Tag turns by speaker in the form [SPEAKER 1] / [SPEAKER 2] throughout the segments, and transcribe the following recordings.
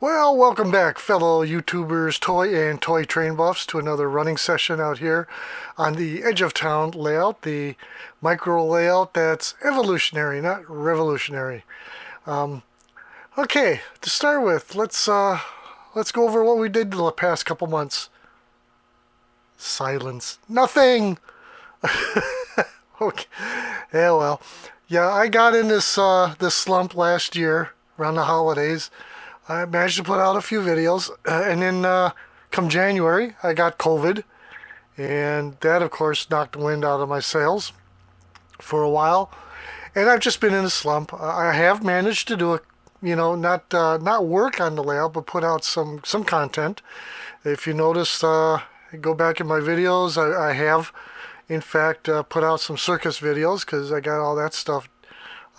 [SPEAKER 1] Well, welcome back, fellow YouTubers, toy and toy train buffs, to another running session out here on the Edge of Town layout, the micro layout that's evolutionary, not revolutionary. Okay, to start with, let's go over what we did the past couple months. Silence. Nothing. Okay. Yeah, well, yeah, I got in this slump last year around the holidays. I managed to put out a few videos, and then come January, I got COVID, and that, of course, knocked the wind out of my sails for a while. And I've just been in a slump. I have managed to do not work on the layout, but put out some content. If you notice, go back in my videos, I have, in fact, put out some circus videos because I got all that stuff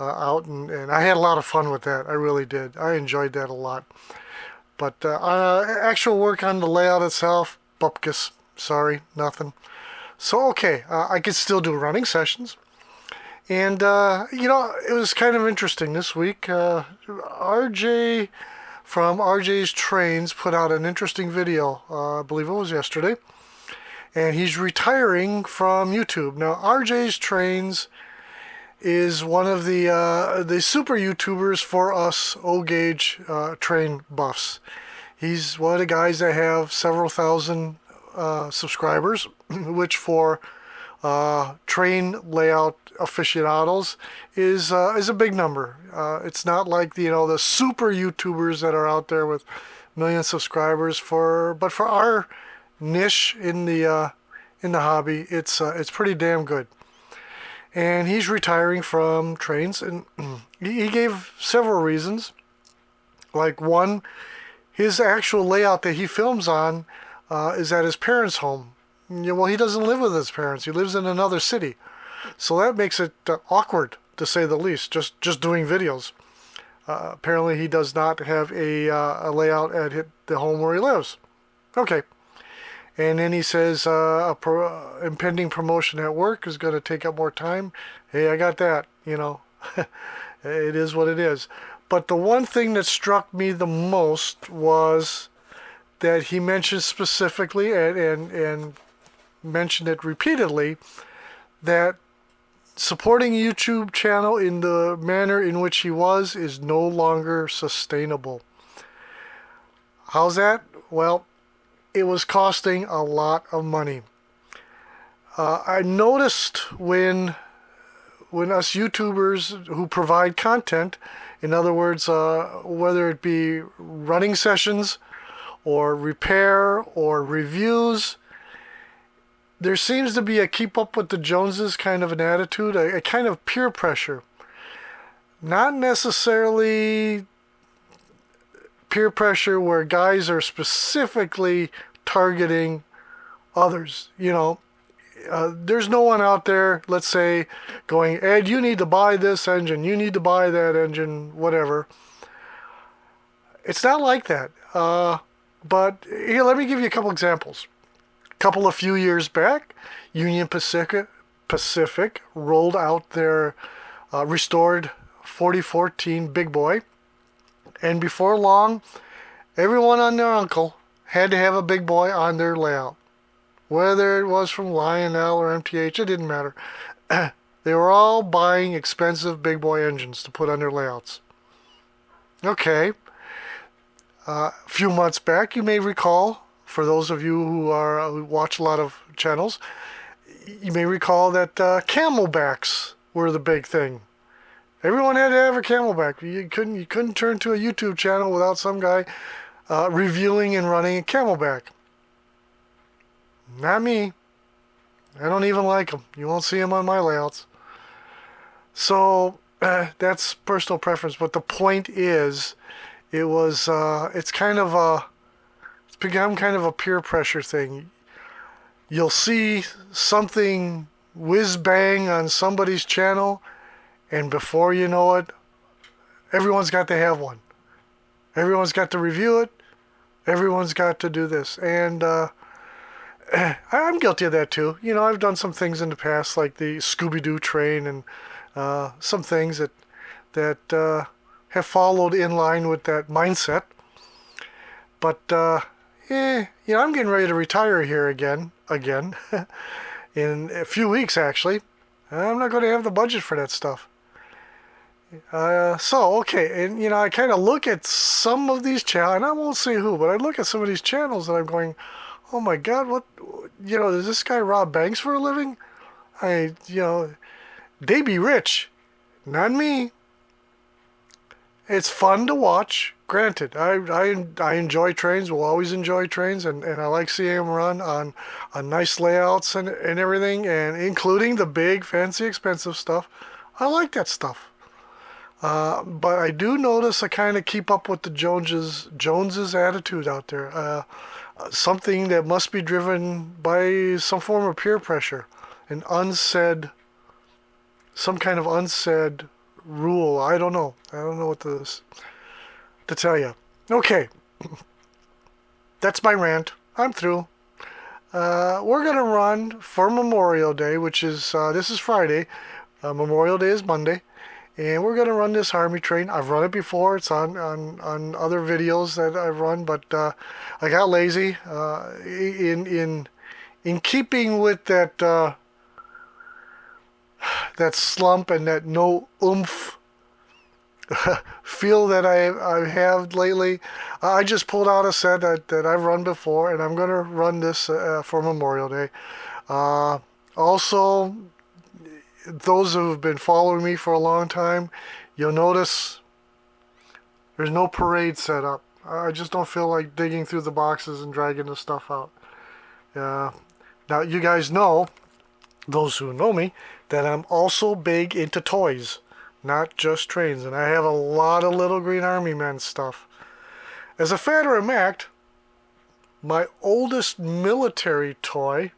[SPEAKER 1] out, and I had a lot of fun with that. I really did. I enjoyed that a lot. But actual work on the layout itself, bupkis. Sorry, nothing. So, okay, I could still do running sessions. And, it was kind of interesting this week. RJ from RJ's Trains put out an interesting video. I believe it was yesterday. And he's retiring from YouTube. Now, RJ's Trains is one of the super YouTubers for us O-gauge train buffs. He's one of the guys that have several thousand subscribers, which for train layout aficionados is a big number. It's not like the super YouTubers that are out there with million subscribers. But for our niche in the hobby, it's pretty damn good. And he's retiring from trains, and he gave several reasons. Like, one, his actual layout that he films on is at his parents' home. Well, he doesn't live with his parents. He lives in another city. So that makes it awkward, to say the least, just doing videos. Apparently he does not have a layout at the home where he lives. Okay. And then he says impending promotion at work is going to take up more time. Hey, I got that, It is what it is. But the one thing that struck me the most was that he mentioned specifically and mentioned it repeatedly that supporting a YouTube channel in the manner in which he was is no longer sustainable. How's that? Well, it was costing a lot of money. I noticed when us YouTubers who provide content, in other words, whether it be running sessions or repair or reviews, there seems to be a keep up with the Joneses kind of an attitude, a kind of peer pressure. Not necessarily peer pressure where guys are specifically targeting others. There's no one out there, let's say, going, Ed, you need to buy this engine, you need to buy that engine, whatever. It's not like that. But here, let me give you a couple examples. A few years back, Union Pacific rolled out their restored 4014 Big Boy. And before long, everyone and their uncle had to have a Big Boy on their layout. Whether it was from Lionel or MTH, it didn't matter. They were all buying expensive Big Boy engines to put on their layouts. Okay. A few months back, you may recall, for those of you who watch a lot of channels, you may recall that camelbacks were the big thing. Everyone had to have a camelback. You couldn't turn to a YouTube channel without some guy reviewing and running a camelback. Not me. I don't even like them. You won't see them on my layouts. So that's personal preference. But the point is, it's become kind of a peer pressure thing. You'll see something whiz bang on somebody's channel, and before you know it, everyone's got to have one. Everyone's got to review it. Everyone's got to do this. And I'm guilty of that too. I've done some things in the past, like the Scooby-Doo train and some things that have followed in line with that mindset. But I'm getting ready to retire here again, in a few weeks actually. I'm not going to have the budget for that stuff. Okay, and I kind of look at some of these channels, and I won't say who, but I look at some of these channels and I'm going, oh my God, what, does this guy rob banks for a living? They be rich, not me. It's fun to watch. Granted, I enjoy trains. Will always enjoy trains, and I like seeing them run on nice layouts and everything, and including the big, fancy, expensive stuff. I like that stuff. But I do notice I kind of keep up with the Joneses attitude out there. Something that must be driven by some form of peer pressure, some kind of unsaid rule. I don't know. I don't know what to tell you. Okay, that's my rant. I'm through. We're gonna run for Memorial Day, which is this is Friday. Memorial Day is Monday. And we're going to run this Army train. I've run it before. It's on other videos that I've run, but I got lazy. In keeping with that slump and that no oomph feel that I have lately, I just pulled out a set that I've run before, and I'm going to run this for Memorial Day. Also, those who have been following me for a long time, you'll notice there's no parade set up. I just don't feel like digging through the boxes and dragging the stuff out. Now, you guys know, those who know me, that I'm also big into toys, not just trains. And I have a lot of little Green Army Men stuff. As a matter of fact, my oldest military toy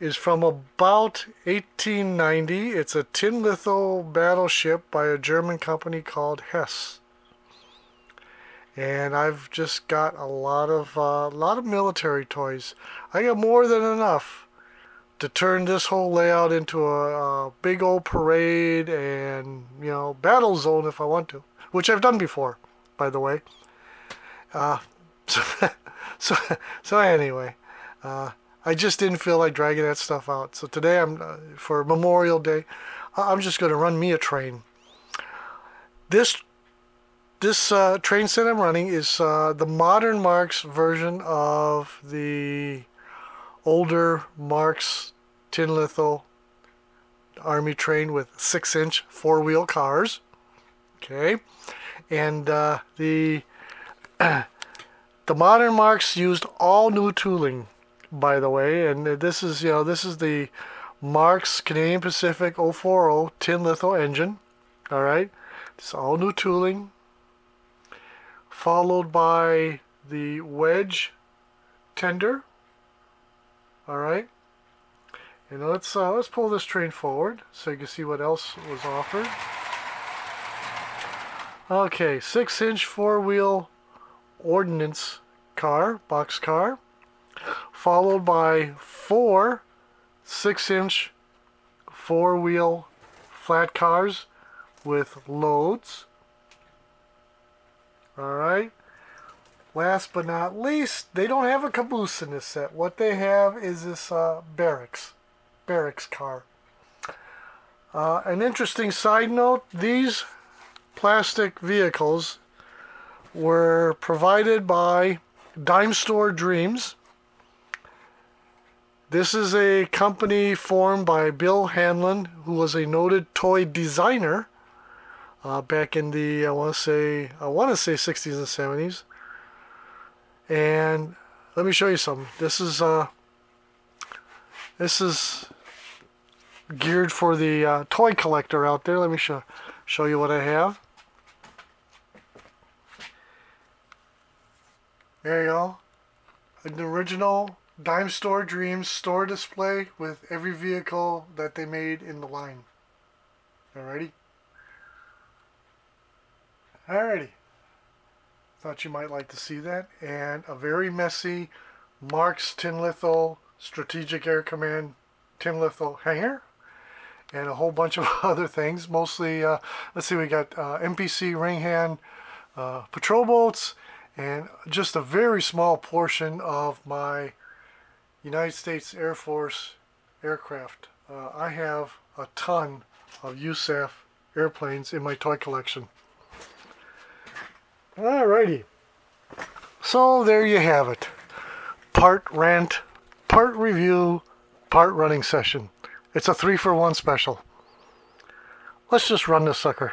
[SPEAKER 1] is from about 1890. It's a tin litho battleship by a German company called Hess. And I've just got a lot of military toys. I got more than enough to turn this whole layout into a big old parade and battle zone if I want to, which I've done before, by the way. So anyway. I just didn't feel like dragging that stuff out. So today, for Memorial Day, I'm just going to run me a train. This train set I'm running is the Modern Marx version of the older Marx tin litho Army train with 6-inch four-wheel cars. Okay, and the Modern Marx used all new tooling, by the way, and this is the Marx Canadian Pacific 040 tin litho engine. All right, it's all new tooling, followed by the wedge tender. All right, and let's pull this train forward so you can see what else was offered. Okay, 6-inch four-wheel ordnance car, box car, followed by 4 6-inch four-wheel flat cars with loads. Alright. Last but not least, they don't have a caboose in this set. What they have is this barracks car. An interesting side note, these plastic vehicles were provided by Dime Store Dreams. This is a company formed by Bill Hanlon, who was a noted toy designer back in the I want to say 60s and 70s. And let me show you something. This is geared for the toy collector out there. Let me show you what I have. There you go. An original Dime Store Dreams store display with every vehicle that they made in the line. Alrighty? Alrighty. Thought you might like to see that. And a very messy Marx tin litho Strategic Air Command tin litho hangar. And a whole bunch of other things. Mostly, let's see, we got MPC ring hand patrol boats and just a very small portion of my United States Air Force aircraft. I have a ton of USAF airplanes in my toy collection. Alrighty, so there you have it. Part rant, part review, part running session. It's a 3-for-1 special. Let's just run this sucker.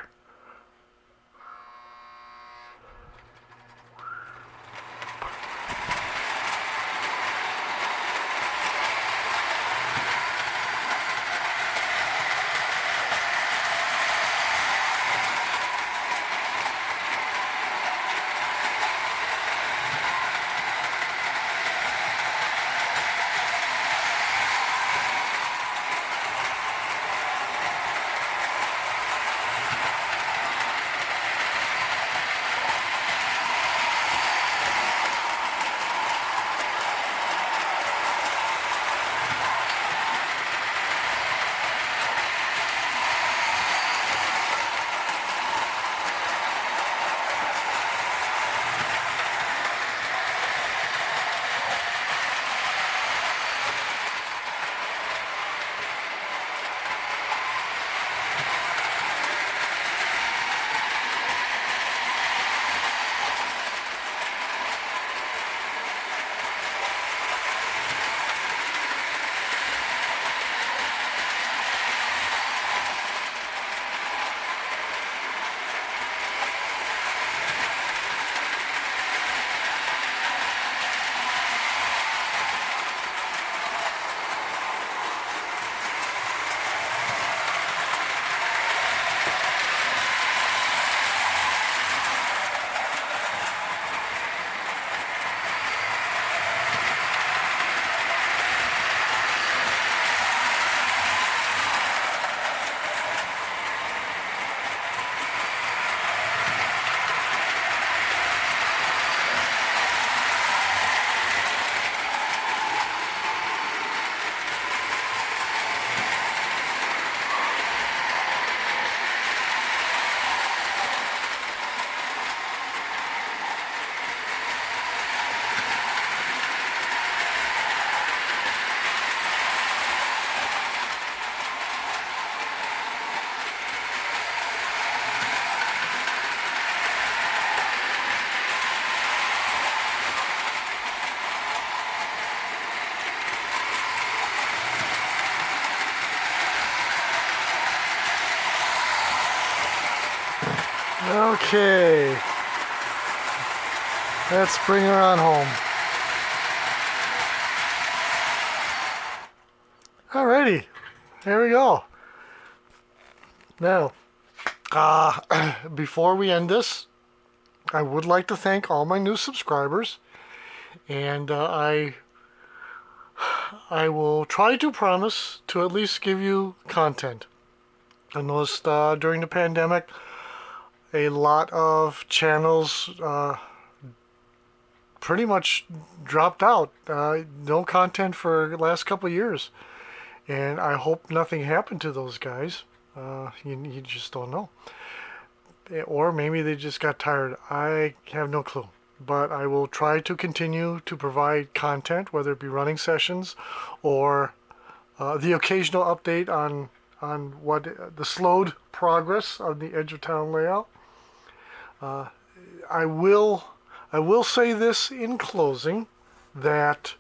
[SPEAKER 1] Okay, let's bring her on home. Alrighty, there we go. Now, before we end this, I would like to thank all my new subscribers, and I will try to promise to at least give you content. I noticed during the pandemic, a lot of channels pretty much dropped out. No content for the last couple of years. And I hope nothing happened to those guys. You just don't know. Or maybe they just got tired. I have no clue. But I will try to continue to provide content, whether it be running sessions or the occasional update on what the slowed progress of the Edge of Town layout. I will say this in closing, that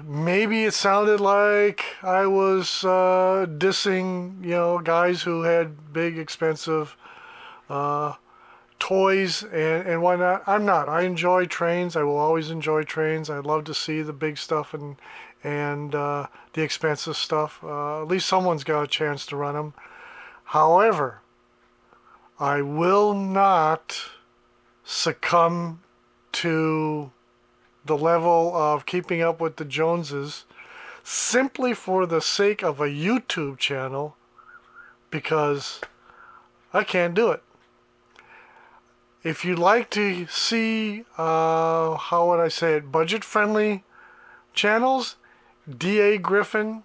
[SPEAKER 1] maybe it sounded like I was dissing, guys who had big, expensive toys and whatnot. I'm not. I enjoy trains. I will always enjoy trains. I love to see the big stuff and the expensive stuff. At least someone's got a chance to run them. However, I will not succumb to the level of keeping up with the Joneses simply for the sake of a YouTube channel, because I can't do it. If you'd like to see, how would I say it, budget-friendly channels, D.A. Griffin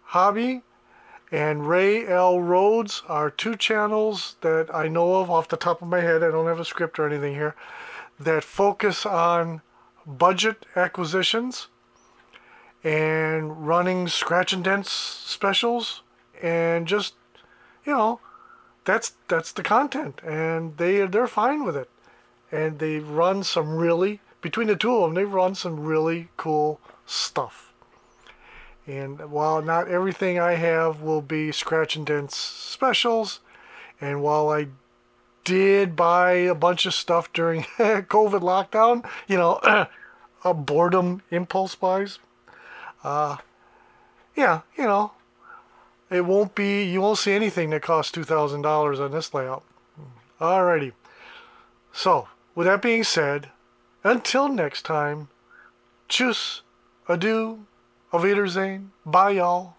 [SPEAKER 1] Hobby And Ray L. Rhodes are two channels that I know of off the top of my head. I don't have a script or anything here, that focus on budget acquisitions and running scratch and dent specials, and just, you know, that's the content, and they're fine with it. And they run some really, between the two of them, they run some really cool stuff. And while not everything I have will be scratch and dent specials, and while I did buy a bunch of stuff during COVID lockdown, a boredom impulse buys, yeah, you won't see anything that costs $2,000 on this layout. Alrighty. So, with that being said, until next time, tschüss, adieu, auf Wiedersehen, bye y'all.